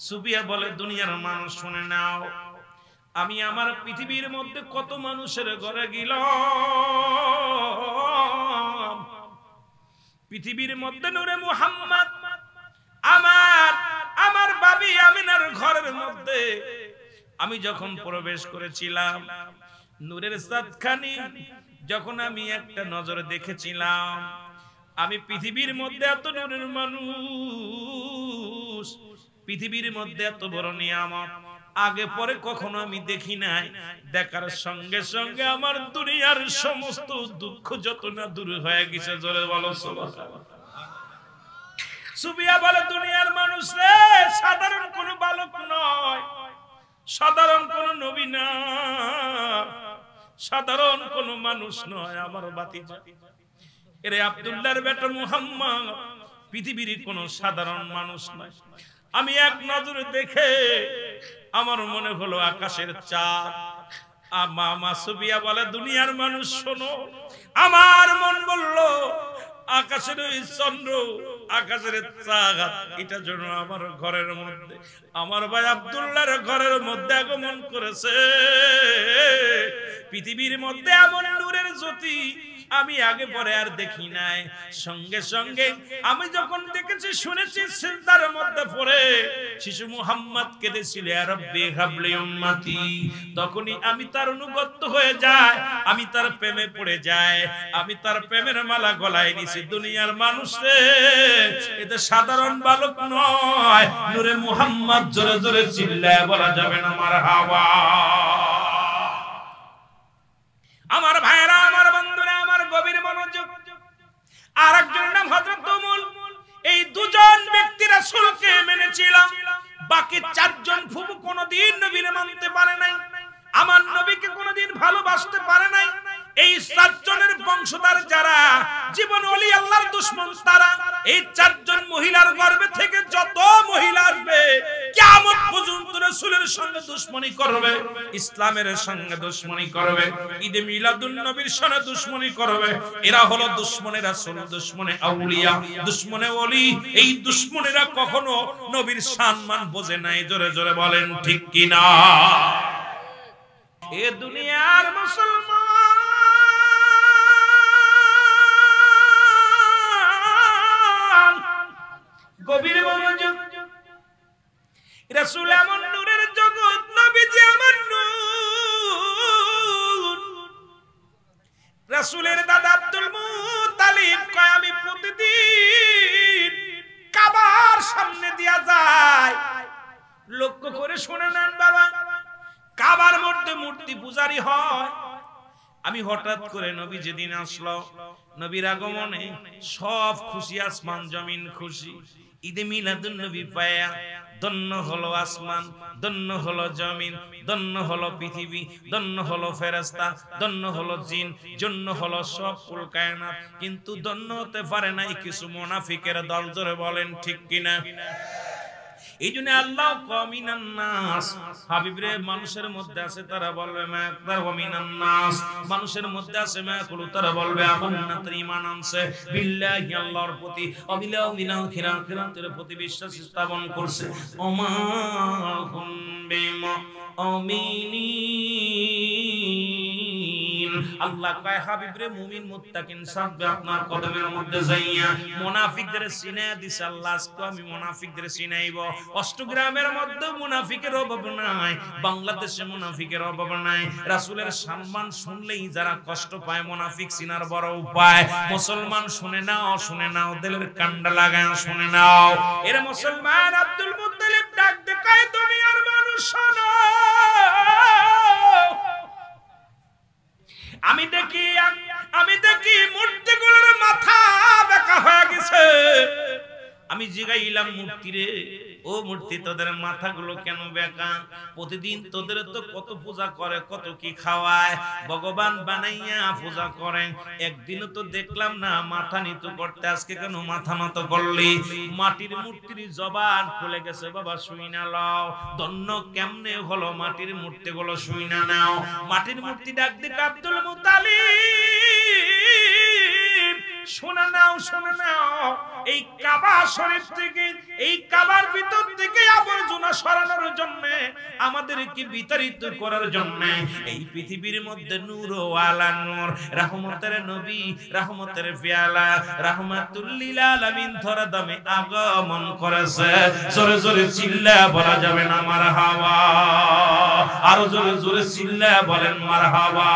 সুফিয়া বলে দুনিয়ার মানুষ শুনে নাও, আমি আমার পৃথিবীর মধ্যে কত মানুষের ঘরে গেলাম, পৃথিবীর মধ্যে নূরে মুহাম্মদ আমার বাবি আমিনার ঘরের মধ্যে আমি যখন প্রবেশ করেছিলাম, নূরের চাঁদখানি যখন আমি একটা নজরে দেখেছিলাম, আমি পৃথিবীর মধ্যে এত নূরের মানুষ, পৃথিবীর মধ্যে এত বড় নিয়ামত আগে পরে কখনো আমি দেখি নাই। দেখার সঙ্গে সঙ্গে আমার দুনিয়ার সমস্ত দুঃখ যত না দূর হয়ে গেছে। জোরে বলো সুবহানাল্লাহ। সুফিয়া বলে দুনিয়ার মানুষ রে সাধারণ কোন বালক নয়, সাধারণ কোন নবী না, সাধারণ কোন মানুষ নয়। আমার ভাতিজা এরে আব্দুল্লাহর বেটা মুহাম্মদ পৃথিবীর কোন সাধারণ মানুষ নয়। আমি এক নজরে দেখে আমার মনে হলো আকাশের চাঁদ। মা সুফিয়া বলে দুনিয়ার মানুষ শোনো, আমার মন বলল আকাশের ওই চন্দ্র, আকাশের চাঁদ, এটা যেন আমার ঘরের মধ্যে, আমার ভাই আব্দুল্লাহর ঘরের মধ্যে আগমন করেছে। পৃথিবীর মধ্যে এমন নূরের জ্যোতি আমি আগে পরে আর দেখি নাই। সঙ্গে সঙ্গে আমি যখন দেখেছি শুনেছি সিজদার মধ্যে পড়ে শিশু মুহাম্মদ কেঁদেছিল ইয়া রাব্বি হাবলি উম্মতি, তখনই আমি তার অনুগত হয়ে যাই, আমি তার প্রেমে পড়ে যাই, আমি তার প্রেমের মালা গলায় নিছি। দুনিয়ার মানুষ রে এটা সাধারণ বালক নয়, নূরে মুহাম্মদ জোরে জোরে চিল্লায় বলা যাবে না মারহাবা। আমার ভাইরা, আমার বন্ধুরা, আমার গভীর মনোযোগ। আর একজন নাম হযরত উমুল। এই দুজন ব্যক্তি রাসূলকে মেনেছিল, বাকি চারজন ফুফু কোনদিন নবীকে মানতে পারে নাই, আমার নবীকে কোনদিন ভালোবাসতে পারে নাই। এই চারজনের বংশধর যারা জীবন ওলি আল্লাহর দুশমন তারা, এই চারজন মহিলার গর্ভে থেকে যত মহিলা আসবে কিয়ামত পর্যন্ত রাসূলের সঙ্গে দুশমনি করবে, ইসলামের সঙ্গে দুশমনি করবে, ঈদে মিলাদুন নবীর সঙ্গে দুশমনি করবে। এরা হলো দুশমনে রাসূল, দুশমনে আউলিয়া, দুশমনে ওলি। এই দুশমনেরা কখনো নবীর সম্মান বোঝে নাই। জোরে জোরে বলেন ঠিক কি না? এ দুনিয়ার মুসলমান গভীর মনোযোগ। রাসূল এমন নূরের জগৎ, নবীজি এমন নূর। রাসূলের দাদা আব্দুল মুত্তালিব কয় আমি প্রতিদিন কাবার সামনে দিয়া যায়, লক্ষ্য করে শুনে নেন বাবা, কাবার মধ্যে মূর্তি পূজারি হয়। আমি হঠাৎ করে নবী যেদিন আসলো, নবীর আগমনে সব খুশি, আসমান জমিন খুশি। ঈদে মিলাদুন নবী পায়া ধন্য হলো আসমান, ধন্য হলো জমিন, ধন্য হলো পৃথিবী, ধন্য হলো ফেরেশতা, ধন্য হলো জিন, ধন্য হলো সব কুল কায়নাত। কিন্তু ধন্য হতে পারে নাই কিছু মুনাফিকের দল। জোরে বলেন ঠিক কিনা? এই জন্য আল্লাহ কমিনান নাস, হাবিবরে মানুষের মধ্যে আছে তারা বলবে মা আকবার কমিনান নাস, মানুষের মধ্যে আছে মা কুলু তারা বলবে আমান্না, তার ঈমান আনছে বিল্লাহি আল্লাহর প্রতি, অবিলাহ বিনাল খিরাতের প্রতি বিশ্বাস স্থাপন করছে। ওমা হুম বিমুমিনিন, আল্লাহ কয় হাবিবরে মুমিন মুত্তাকিন সাথে আপনার কদমের মধ্যে যাইয়া মুনাফিকদের চিনায়া দিছে। আল্লাহ আজকে আমি মুনাফিকদের চিনাইব। অষ্টগ্রামের মধ্যে মুনাফিকের অভাব নাই, বাংলাদেশে মুনাফিকের অভাব নাই। রাসূলের সম্মান শুনলেই যারা কষ্ট পায়, মুনাফিক চিনার বড় উপায়। মুসলমান শুনে নাও, শুনে নাও, দিলের কান্ডা লাগায় শুনে নাও। এর মুসলমান আব্দুল মুত্তালিব ডাক দেখায় দুনিয়ার মানুষ শোনো, আমি দেখি মূর্তিগুলোর মাথা বেঁকা হয়ে গেছে। আমি জিগাইলাম মূর্তি রে, ও মূর্তি তোদের মাথাগুলো কেন বেঁকা? প্রতিদিন তোদের তো কত পূজা করে, কত কি খাওয়ায়, ভগবান বানাইয়া পূজা করে, একদিনও তো দেখলাম না মাথা নিতু করতে, আজকে কেন মাথা নত করলি? মাটির মূর্তির জবান খুলে গেছে বাবা, শুই না লও। ধন্য কেমনে হলো মাটির মূর্তিগুলো, শুই না নাও। মাটির মূর্তি ডাক দিক আব্দুল মুত্তালিব শুনে নাও শুনে নাও, এই কাবা শরীফ থেকে, এই কাবার ভিতর থেকে আবর্জনা সরানোর জন্য, আমাদেরকে বিতাড়িত করার জন্য এই পৃথিবীর মধ্যে নূর ওয়ালা নূর, রহমতের নবী, রহমতের পেয়ালা, রাহমাতুল লিল আলামিন ধরা দামে আগমন করেছে। জোরে জোরে চিল্লা বলা যাবে না মারহাবা? আরো জোরে জোরে চিল্লা বলেন মারহাবা।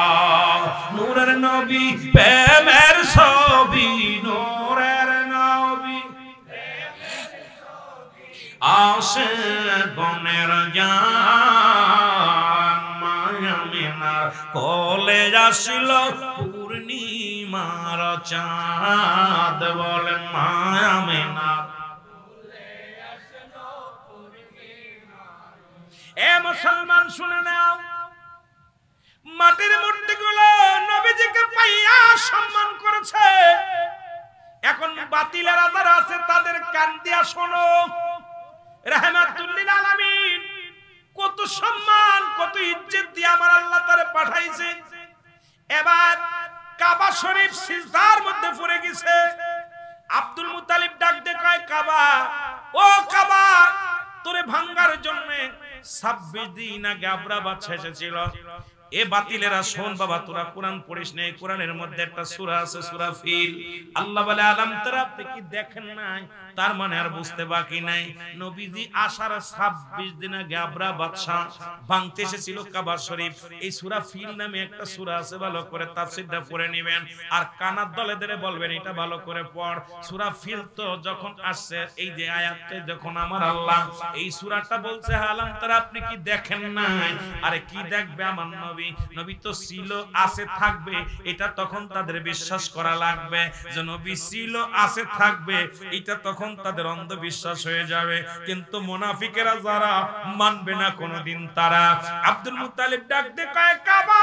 নূরের নবী প্রেমের ছবি, নূরের নবী আশিকানের জান, মায়ামিনার কোলে আসিল পূর্ণিমার চাঁদ, বলেন মায়ামিনার। এ মুসলমান শুনে নাও, মাটির মূর্তিগুলো নবীজিকে পাইয়া সম্মান করেছে। এখন বাতিলেরা যারা আছে তাদের কান দিয়া শোনো, রাহমাতুল লিল আলামিন কত সম্মান কত ইজ্জত দিয়ে আমার আল্লাহ তারে পাঠাইছে। এবার কাবা শরীফ সিজদার মধ্যে পড়ে গেছে। আব্দুল মুত্তালিব ডাক দিয়ে কয়, কাবা, ও কাবা, তোরে ভাঙার জন্য 26 দিন আগে আবরা বাদশা এসেছিল। এ বাতিলেরা শোন বাবা, তোরা কোরআন পড়িস না, কোরআনের মধ্যে একটা সূরা আছে সূরা ফিল। আল্লাহ বলে আলাম তারা, আপনি কি দেখেন নাই? তার মানে আর বুঝতে বাকি নাই, নবীজি আসার 26 দিন আগে আবরা বাদশা ভাঙতে এসেছিল কাবা শরীফ। এই সূরা ফিল নামে একটা সূরা আছে, ভালো করে তাফসীরটা পড়ে নেবেন আর কানার দলে ধরে বলবেন এটা ভালো করে পড়। সূরা ফিল তো যখন আসছে, এই যে আয়াতটা যখন আমার আল্লাহ এই সূরাটা বলছে আলাম তারা, আপনি কি দেখেন নাই? আরে কি দেখবে আমার নবী? নবী তো ছিল, আছে, থাকবে, এটা তখন তাদের বিশ্বাস করা লাগবে যে নবী ছিল, আছে, থাকবে, এটা তখন তাদের অন্ধবিশ্বাস হয়ে যাবে। কিন্তু মুনাফিকেরা যারা মানবে না কোনদিন, তারা আব্দুল মুত্তালিব ডাক দিয়ে কয়, কাবা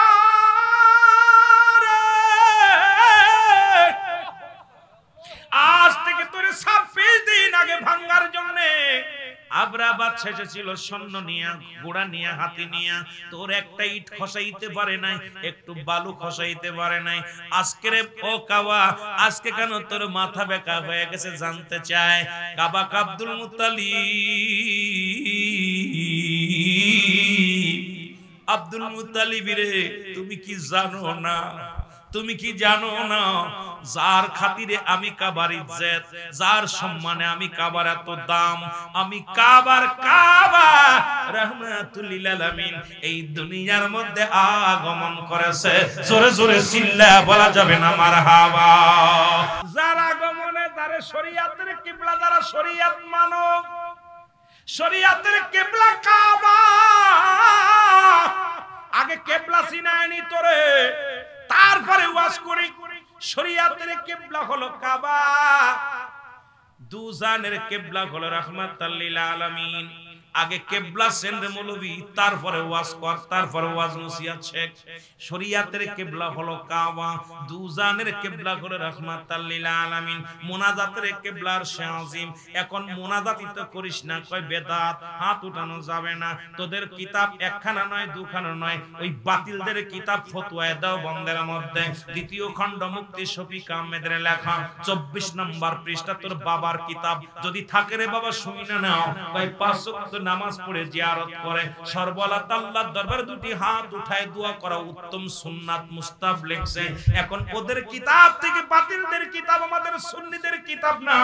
আজ থেকে তোরে 26 দিন আগে ভাঙার জন্য আবরা বাদশা এসেছিল সৈন্য নিয়া, ঘোড়া নিয়া, হাতি নিয়া। তোর একটা ইট খসাইতে পারে নাই, একটু বালু খসাইতে পারে নাই। আজকের ও কাবা, আজকে কেন তোর মাথা বেঁকা হয়ে গেছে জানতে চায়। কাবা আব্দুল মুত্তালিব, আব্দুল মুত্তালিব রে, তুমি কি জানো না? তুমি কি জানো না যার খাতিরে আমি কাবার ইজ্জত, যার সম্মানে আমি কাবার এত দাম, আমি কাবার কাবা রাহমাতুল লিল আলামিন এই দুনিয়ার মধ্যে আগমন করেছে। জোরে জোরে চিল্লা বলা যাবে না মারহাবা? যার আগমনে, যারা শরীয়তের কিবলা, যারা শরীয়ত মানো, শরীয়তের কিবলা কাবা। আগে কিবলা চিনায়নি তোরে, তারপরে ওয়াজ করি। শরীয়তের কিবলা হলো কাবা, দুজানের কিবলা হলো রাহমাতুল লিল আলামিন। আগে কিবলা সেন্ডে মৌলবী, তারপরে ওয়াজ কর, তারপরে ওয়াজ নসিহত শেখ। শরীয়তের কিবলা হলো কাবা, দুজানের কিবলা হলো রাহমাতুল লিল আলামিন, মুনাজাতের কিবলার শাজিম। এখন মুনাজাতই তো করিস না, কয় বেদাত, হাত উঠানো যাবে না। তোদের কিতাব একখানা নয়, দুখানা নয়, ওই বাতিলদের কিতাব ফতোয়া দাও বন্ধের মধ্যে। দ্বিতীয় খণ্ড মুফতি শফিক আহমেদের লেখা 24 নম্বর পৃষ্ঠা, তোর বাবার কিতাব যদি থাকে রে বাবা শুনে নাও। কয় 5 ওয়াক্ত নামাজ পড়ে জিয়ারত করে সর্বলাত আল্লাহর দরবারে দুটি হাত উঠায় দোয়া করা উত্তম সুন্নাত মুস্তাহাব লেখছে। এখন ওদের কিতাব থেকে, বাতিলদের কিতাব, আমাদের সুন্নিদের কিতাব না,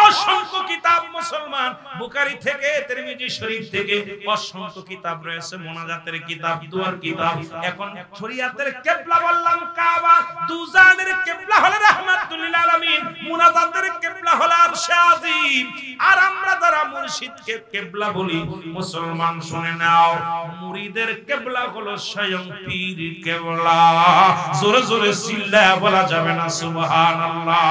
অসংখ্য কিতাব মুসলমান, বুখারী থেকে, তিরমিজি শরীফ থেকে অসংখ্য কিতাব রয়েছে, মুনাজাতের কিতাব, দোয়ার কিতাব। এখন শরীয়তের কিবলা বললাম কাবা, দুজানের কিবলা হলো রাহমাতুল লিল আলামিন, মুনাজাতের কিবলা হলো আরশে আজিম। আর আমরা যারা মুর্শিদকে কিবলা বলি, মুসলমান শুনে নাও, মুরিদের কিবলা হলো স্বয়ং পীর কিবলা। জোরে জোরে চিল্লা বলা যাবে না সুবহানাল্লাহ?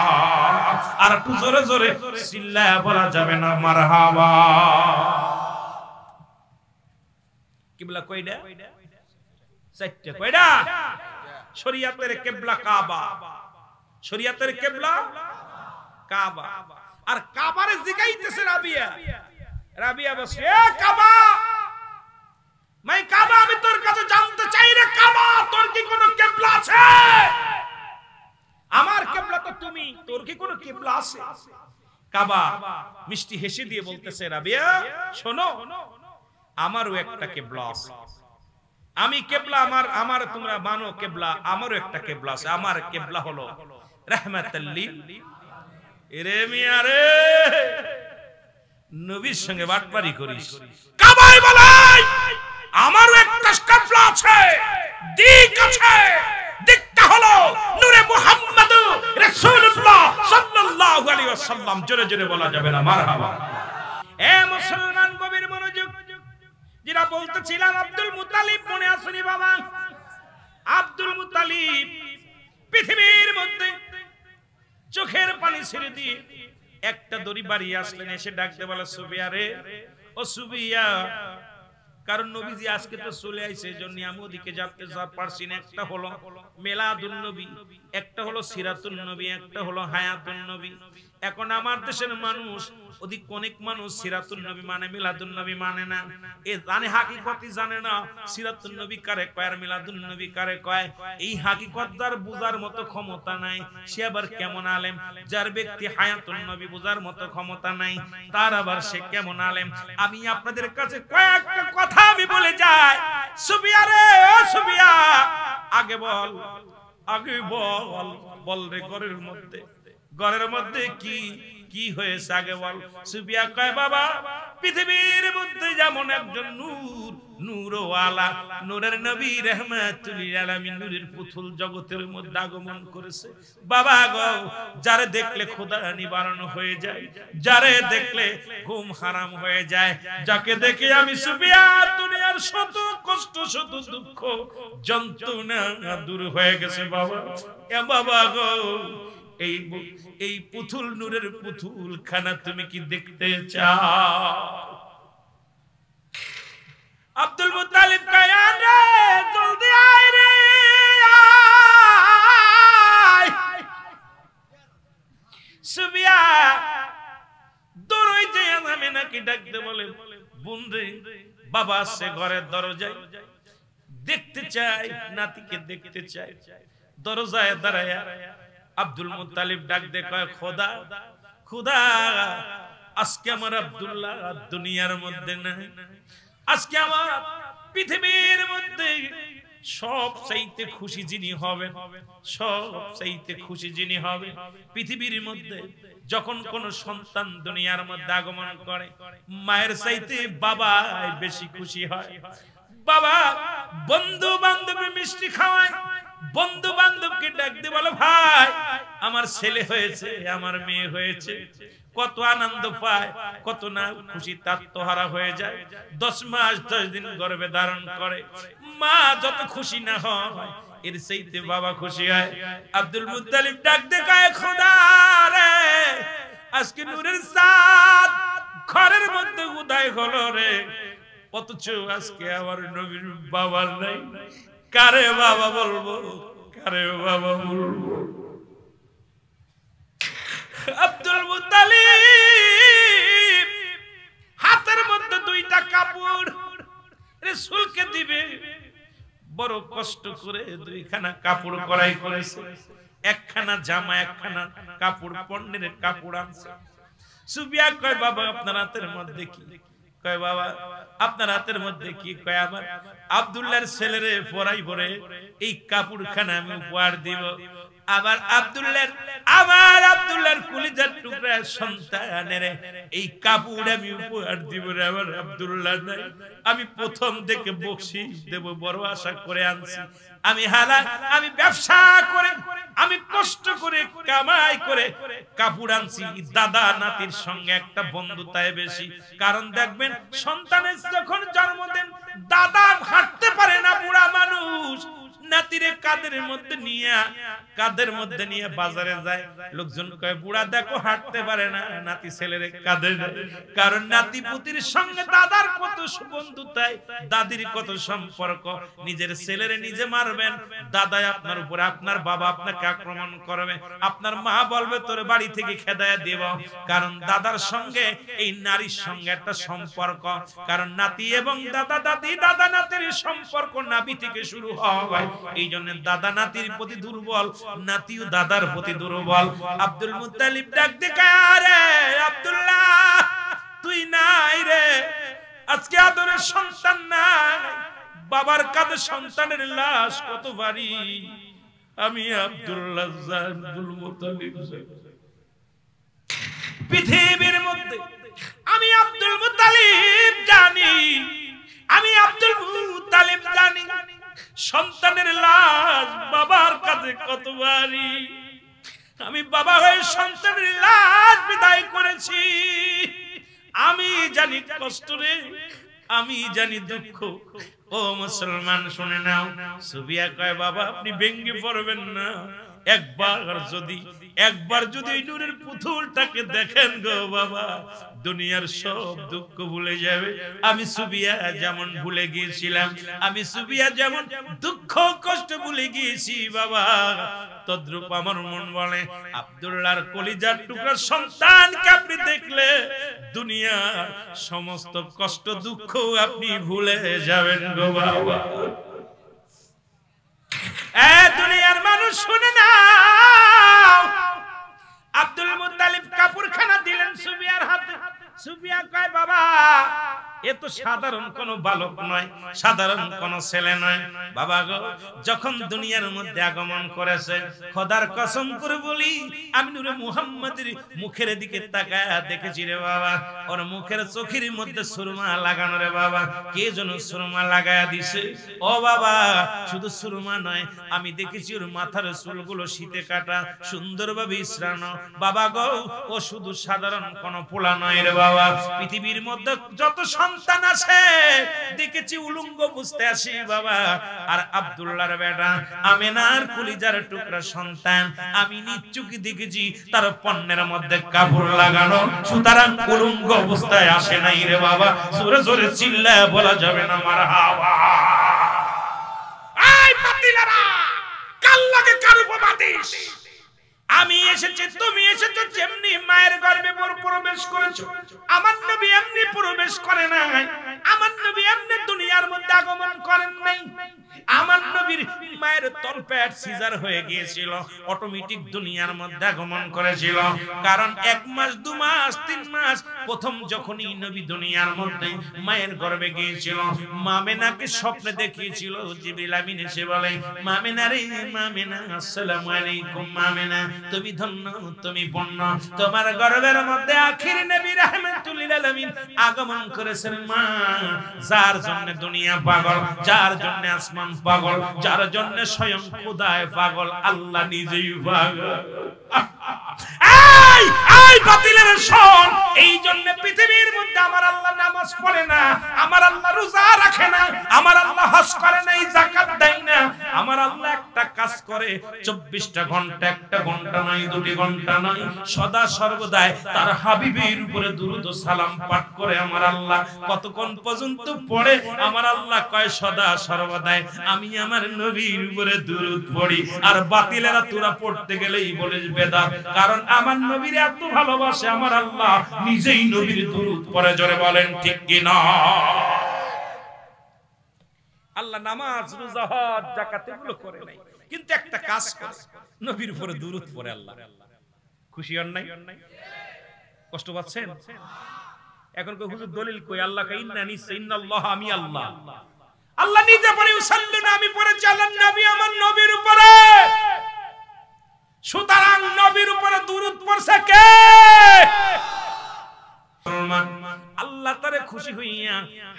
আর একটু জোরে জোরে চিল্লা বলা যাবে না মারহাবা? কিবলা কয়টা? 4টা। কয়টা? শরীয়তের কিবলা কাবা, শরীয়তের কিবলা কাবা। আর কাবারে জিগাইতেছে রাবিয়া, রাবিয়া বসে, এ কাবা, মাই কাবা, আমি তোর কাছে জানতে চাই রে কাবা, তোর কি কোনো কিবলা আছে? আমার কিবলা তো তুমি, তোর কিবলা আছে। কাবা মিষ্টি হেসে দিয়ে বলতেছে রাবিয়া শোনো, আমারও একটা কিবলা আছে, আমি কিবলা আমার তোমরা মানো কিবলা, আমারও একটা কিবলা আছে। আমার কিবলা হলো রাহমাতাল লিল। এরে মিয়া রে, নবীর সঙ্গে বাটপারি করিস, কাবায় বলাই আমারও একটা কিবলা আছে, দিক আছে, দিকটা হলো নূরে মুহাম্মদ রাসূলুল্লাহ সাল্লাল্লাহু আলাইহি ওয়াসাল্লাম। জোরে জোরে বলা যাবে না মারহাবা। এ মুসলমান গভীর মনোযোগ, যেটা বলতেছিলাম আব্দুল মুত্তালিব মনে আসেনি বাবা? আব্দুল মুত্তালিব পৃথিবীর মধ্যে চোখের পানি ছেড়ে দিয়ে একটা দড়ি বাড়িয়ে আসলেন, এসে ডাকতে বলে সুবিয়া রে, ও সুবিয়া, কারণ নবীজি আজকে তো চলে আইছে, এজন্য আমি ওদিকে যেতে পারছি না। একটা হলো মিলাদুন নবী, একটা হলো সিরাতুন নবী, একটা হলো হায়াতুন নবী। এখন আমার দেশের মানুষ ওদিক অনেক মানুষ সিরাতুন নবী মানে মিলাদুন নবী মানে না, এ জানে হাকিকতই জানে না সিরাতুন নবী কারে কয় আর মিলাদুন নবী কারে কয়। এই হাকিকত যার বুঝার মতো ক্ষমতা নাই, সে আবার কেমন আলেম? যার ব্যক্তি হায়াতুন নবী বুঝার মতো ক্ষমতা নাই, তার আবার সে কেমন আলেম? আমি আপনাদের কাছে কয়েকটা কথা আমি বলে যাই। সুবিয়া রে, ও সুবিয়া, আগে বল, আগে বল, বল রে, ঘরের মধ্যে কি কি হয়েছে আগে বল। সুবিয়া কয় বাবা, পৃথিবীর মধ্যে যেমন একজন নূর, নূরওয়ালা, নূরের নবী রাহমাতুল লিল আলামিন, নূরের পুতুল জগতের মধ্যে আগমন করেছে বাবা গো। যারে দেখলে ক্ষুধা নিবারণ হয়ে যায়, যারে দেখলে ঘুম হারাম হয়ে যায়, যাকে দেখে আমি সুবিয়া দুনিয়ার শত কষ্ট শত দুঃখ যন্ত্রণা দূর হয়ে গেছে বাবা। এ বাবা গো, এই পুতুল, নূরের পুতুল খানা তুমি কি দেখতে চাও? আব্দুল মুত্তালিব কায়ান রে, জলদি আয় রে, আয়। সুবিয়া দৌড়ই যে আমি নাকি ডাকতে বলে, বোন রে, বাবা সে ঘরের দরজায়, দেখতে চাই, নাতিকে দেখতে চাই। দরজায় দাঁড়ায় আব্দুল মুত্তালিব ডাক দে কয়, খোদা খোদা, আজকে আমার আব্দুল্লাহ দুনিয়ার মধ্যে নাই, আজকে আমার পৃথিবীর মধ্যে সব চাইতে খুশি যিনি হবেন, সব চাইতে খুশি যিনি হবে পৃথিবীর মধ্যে, যখন কোন সন্তান দুনিয়ার মধ্যে আগমন করে, মায়ের চাইতে বাবা বেশি খুশি হয়। বাবা বন্ধু বান্ধবী মিষ্টি খাওয়ায়, বন্ধু বান্ধবকে ডাক দিয়ে বলো, ভাই আমার ছেলে হয়েছে, আমার মেয়ে হয়েছে, কত আনন্দ পায়, কত না খুশি তাত্মহারা হয়ে যায়। 10 মাস 10 দিন গর্ভে ধারণ করে, মা যত খুশি না হয় এর চাইতে বাবা খুশি হয়। আব্দুল মুত্তালিব ডাক দিয়ে কয়, খোদা রে, আজকে নূরের চাঁদ ঘরের মধ্যে উদয় হলো রে, অথচ আজকে আমার নবীর বাবা নাই, কারে বাবা বলবো, কারে বাবা বলবো? আব্দুল মুত্তালিব হাতের মধ্যে 2টা কাপড় রাসূলকে দিবে, বড় কষ্ট করে 2খানা কাপড় করাই করেছে, একখানা জামা, একখানা কাপড়, পণ্যের কাপড় আনছে। সুবিয়া কয়, বাবা আপনার হাতের মধ্যে কি? কয়, বাবা আপনার হাতের মধ্যে কি? কয়, আমার আব্দুল্লাহর ছেলেরে পরাই পরে এই কাপড়খানা আমি উপহার দিব। আবার আমার আব্দুল্লাহর কলিজার টুকরা সন্তানের এই কাপড় আমি উপহার দিব রে। আমার আব্দুল্লাহ নাই, আমি প্রথম থেকে বকশিশ দেব বড় আশা করে আনছি। আমি হালাল, আমি ব্যবসা করে, আমি কষ্ট করে কামাই করে কাপড় আনছি। দাদা নাতির সঙ্গে একটা বন্ধুতায় বেশি, কারণ দেখবেন সন্তানের যখন জন্মদিন, দাদা হাঁটতে পারে না, বুড়া মানুষ, নাতিরে কাদের মধ্যে নিয়ে বাজারে যায়, লোকজন কয়, বুড়া দেখো হাঁটতে পারে না, নাতি ছেলেরে কাঁধে, কারণ নাতি পুতির সঙ্গে দাদার কত বন্ধুতায়, দাদির কত সম্পর্ক। নিজের ছেলেরে নিজে মারবেন, দাদাই আপনার উপরে, আপনার বাবা আপনাকে আক্রমণ করবে, আপনার মা বলবে তোর বাড়ি থেকে খেদায়া দেব। কারণ দাদার সঙ্গে এই নারীর সঙ্গে একটা সম্পর্ক, কারণ নাতি এবং দাদা দাদি, দাদা নাতির সম্পর্ক নাভি থেকে শুরু হয়। এই জন্য দাদা নাতির প্রতি দুর্বল, নাতিও দাদার প্রতি দুর্বল। আব্দুল মুত্তালিব ডাক দিয়ে, আরে আব্দুল্লাহ তুই নাই রে, আজকে আদরের সন্তান নাই, বাবার কাঁধে সন্তানের লাশ কত ভারী। আমি আব্দুল্লাহ আব্দুল মুত্তালিব, পৃথিবীর মধ্যে আমি আব্দুল মুত্তালিব জানি, আমি আব্দুল মুত্তালিব জানি সন্তানের লাশ বাবার কাঁধে কত ভারী। আমি বাবা হয়ে সন্তানের লাশ বিদায় করেছি, আমি জানি কষ্ট রে, আমি জানি দুঃখ। ও মুসলমান শুনে নাও। সুবিয়া কয় বাবা আপনি ভেঙে পড়বেন না, একবার যদি এই নূরের পুতুলটাকে দেখেন গো বাবা, দুনিয়ার সব দুঃখ ভুলে যাবে। আমি সুবিয়া যেমন ভুলে গিয়েছিলাম, আমি সুবিয়া যেমন দুঃখ কষ্ট ভুলে গিয়েছি বাবা, তদ্রূপ আমার মন বলে আব্দুল্লাহর কলিজার টুকরা সন্তানকে আপনি দেখলে দুনিয়ার সমস্ত কষ্ট দুঃখ আপনি ভুলে যাবেন গো বাবা। দুনিয়ার মানুষ শুনে নাও, আব্দুল মুত্তালিব কাপড়খানা দিলেন সুবিয়ার হাতে। সুবিয়া কয় বাবা এ তো সাধারণ কোন বালক নয়, সাধারণ কোন ছেলে নয়। বাবা গো যখন দুনিয়ার মধ্যে আগমন করেছে, খোদার কসম করে বলি আমি নূরে মুহাম্মাদের মুখের দিকে তাকায় দেখেছি রে বাবা, ওর মুখের চোখের মধ্যে সুরমা লাগানো রে বাবা। কে যেন সুরমা লাগায়া দিছে। ও বাবা শুধু সুরমা নয়, আমি দেখেছি ওর মাথার চুলগুলো শীতে কাটা, সুন্দরভাবে ইসরানো। বাবা গো ও শুধু সাধারণ কোন পোলা নয় রে বাবা। পৃথিবীর মধ্যে যত সন্তান আছে দেখেছি উলঙ্গ বুঝতে আসি বাবা, আর আব্দুল্লাহর বেটা আমেনার কলিজার টুকরা সন্তান আমি নিচুকি দেখেছি তার পণ্যের মধ্যে কাপড় লাগানো, সুতরাং উলঙ্গ অবস্থায় আসে নাই রে বাবা। জোরে জোরে চিল্লায় বলা যাবে না মারহাবা। এই পাতিলারা কাল লাগে কার উপবাদিস, আমি এসেছি তুমি এসেছো, যেমনি মায়ের গর্ভে প্রবেশ করেছো আমার নবী এমনি প্রবেশ করে নাই, আমার নবী এমনি দুনিয়ার মধ্যে আগমন করেন নাই। আমার নবীর মায়ের তলপেট সিজার হয়ে গিয়েছিল, অটোমেটিক দুনিয়ার মধ্যে আগমন করেছিল। কারণ 1 মাস 2 মাস 3 মাস প্রথম যখনই নবী দুনিয়ার মধ্যে মায়ের গর্ভে গিয়েছিল, মামেনাকে স্বপ্নে দেখিয়েছিল জিবরিল আমিন এসে বলে মামেনা রে মামেনা আসসালামু আলাইকুম মামেনা, তুমি ধন্য তুমি পূর্ণ, তোমার গর্ভের মধ্যে আখির নবী রাহমাতুল লিল আলামিন আগমন করেছেন মা। যার জন্য দুনিয়া পাগল, যার জন্য আসমান পাগল, যার জন্য স্বয়ং খোদায় পাগল, আল্লাহ নিজেই পাগল। এই বাতিলের শোন, এই জন্য পৃথিবীর মধ্যে আমার আল্লাহ নামাজ পড়ে না, আমার আল্লাহ রোজা রাখে না, আমার আল্লাহ হজ করে না, যাকাত দেয় না। আমার আল্লাহ একটা কাজ করে 24টা ঘন্টা, 1টা ঘন্টা নয় 2টি ঘন্টা নয়, সদা সর্বদাই তার হাবিবের উপরে দুরূদ ও সালাম পাঠ করে আমার আল্লাহ। কতক্ষণ পর্যন্ত পড়ে? আমার আল্লাহ কয় সদা সর্বদাই আমি আমার নবীর উপরে দুরূদ পড়ি। আর বাতিলেরা তোরা পড়তে গেলেই বলিস বেদাত, কারণ আমার নবীর এত ভালোবাসে আমার আল্লাহ নিজেই নবীর দুরূদ পড়ে। জোরে বলেন ঠিক কি না? আল্লাহ নামাজ রোজা হজ যাকাত এগুলো করে নাই, কিন্তু একটা কাজ করে নবীর উপরে দুরূদ পড়ে। আল্লাহ খুশি হন নাই? কষ্ট পাচ্ছেন? এখন কই হুজুর দলিল কই? আল্লাহ কই ইন্নানি ইন্নাল্লাহ আমি আল্লাহ। আল্লাহ নিজে পড়ে সাল্লাল্লাহু আমি পড়ে চালান নবী আমার নবীর উপরে। সুতরাং নবীর উপরে দুরূদ পড়ছে কে? আল্লাহ তারে খুশি হইয়া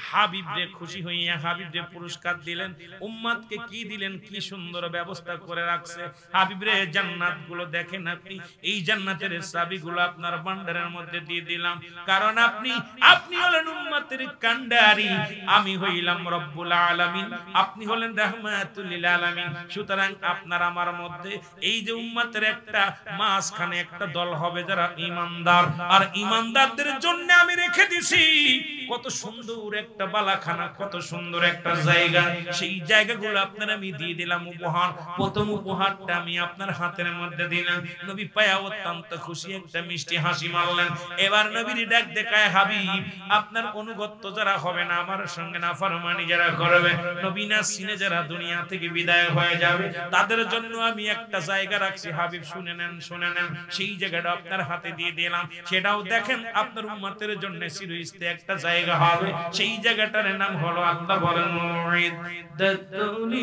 হাবিবরে খুশি হইয়া হাবিবরে পুরস্কার দিলেন। উম্মতকে কি দিলেন? কি সুন্দর ব্যবস্থা করে রাখছে। হাবিবরে জান্নাত গুলো দেখেন আপনি, এই জান্নাতের চাবিগুলো আপনার ভান্ডারের মধ্যে দিয়ে দিলাম, কারণ আপনি হলেন উম্মতের কান্ডারি, আমি হইলাম রব্বুল আলামিন, আপনি হলেন রাহমাতুল লিল আলামিন। সুতরাং আপনার আমার মধ্যে এই যে উম্মতের একটা মাঝখানে একটা দল হবে যারা ঈমানদার, আর ঈমানদারদের জন্য আমি রেখে দিয়েছি দিছি কত সুন্দর একটা বালাখানা, কত সুন্দর একটা জায়গা, সেই জায়গাগুলো আপনার আমি দিয়ে দিলাম উপহার। প্রথম উপহারটা আমি আপনার হাতের মধ্যে দিলাম। নবী পায়া অত্যন্ত খুশি, একটা মিষ্টি হাসি মারলেন। এবার নবীর ডাক দেখায়, হাবিব আপনার অনুগত্য যারা হবে না, আমার সঙ্গে নাফরমানি যারা করবে, নবী না সিনে যারা দুনিয়া থেকে বিদায় হয়ে যাবে, তাদের জন্য আমি একটা জায়গা রাখছি। হাবিব শুনে নেন, শুনে নেন, সেই জায়গাটা আপনার হাতে দিয়ে দিলাম। সেটাও দেখেন আপনার উম্মতের জন্য চিরস্থায়ী একটা জায়গা হবে। সেই জায়গাটার নাম হলো, আল্লাহ বলেন, উইদ্দাতুল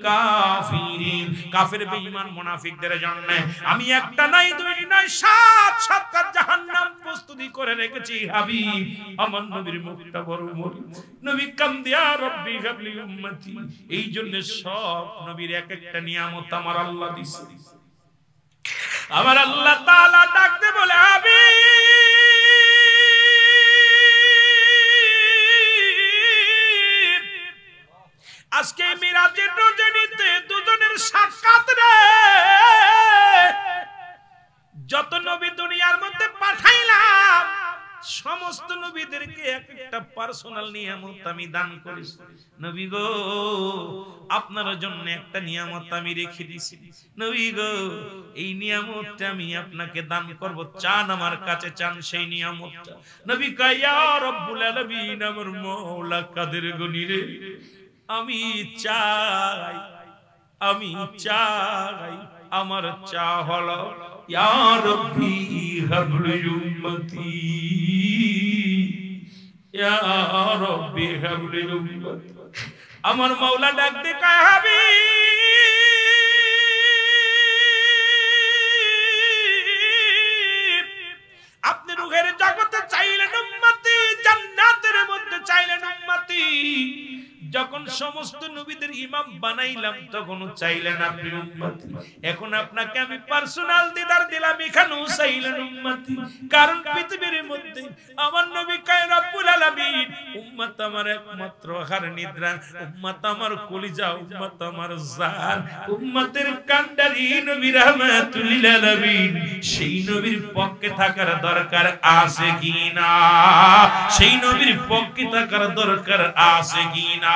কাফিরিন, কাফের বেঈমান মুনাফিকদের জন্য আমি একটা নাই, দুই নাই, 7 জাহান্নাম প্রস্তুতি করে রেখেছি। হাবিব আমার নবীর মুখটা বড় মরি, নবী কান্দিয়া রব্বি হাবলি উম্মতি। এই জন্য সব নবীর এক একটা নিয়ামত আমার আল্লাহ দিয়েছে। আমার আল্লাহ তাআলা ডাকতে বলে, হাবিব আজকে মিরাজের রজনীতে দুজনের সাক্ষাৎ রে, যত নবী দুনিয়ার মধ্যে পাঠাইলাম সমস্ত নবীদেরকে একটা পার্সোনাল নিয়ামত আমি দান করেছি। নবী গো আপনার জন্য একটা নিয়ামত আমি রেখে দিয়েছি। নবী গো এই নিয়ামতটা আমি আপনাকে দান করব, চান আমার কাছে, চান সেই নিয়ামতটা। নবী কয়, ইয়া রব্বুল আলামিন, আমার মওলা কাদের গনি রে, আমি চাই, আমি চাই, আমার চা হলো, ইয়া রব্বি হাবলি উম্মতি, ইয়া রব্বি হাবলি উম্মতি। আমার মাওলা ডাক দে কয়, হাবিব আপনি রূহের জগতে চাইলেন উম্মতি, জান্নাতের মধ্যে চাইলেন উম্মতি। যখন সমস্ত নবীদের ইমাম বানাইলাম তখনও চাইলেন আপনি উম্মতি। এখন আপনাকে আমি পার্সোনাল দিদার দিলাম, এখানেও চাইলেন উম্মতি। কারণ পৃথিবীর মধ্যে আমার নবী কয়, রব্বুল আলামিন উম্মত আমার একমাত্র আহার নিদ্রা, উম্মত আমার কলিজা, উম্মত আমার জান, উম্মতের কান্ডারি নবী রাহমাতুল লিল আলামিন। সেই নবীর পক্ষে থাকার দরকার আছে কিনা? সেই নবীর পক্ষে থাকার দরকার আছে কিনা?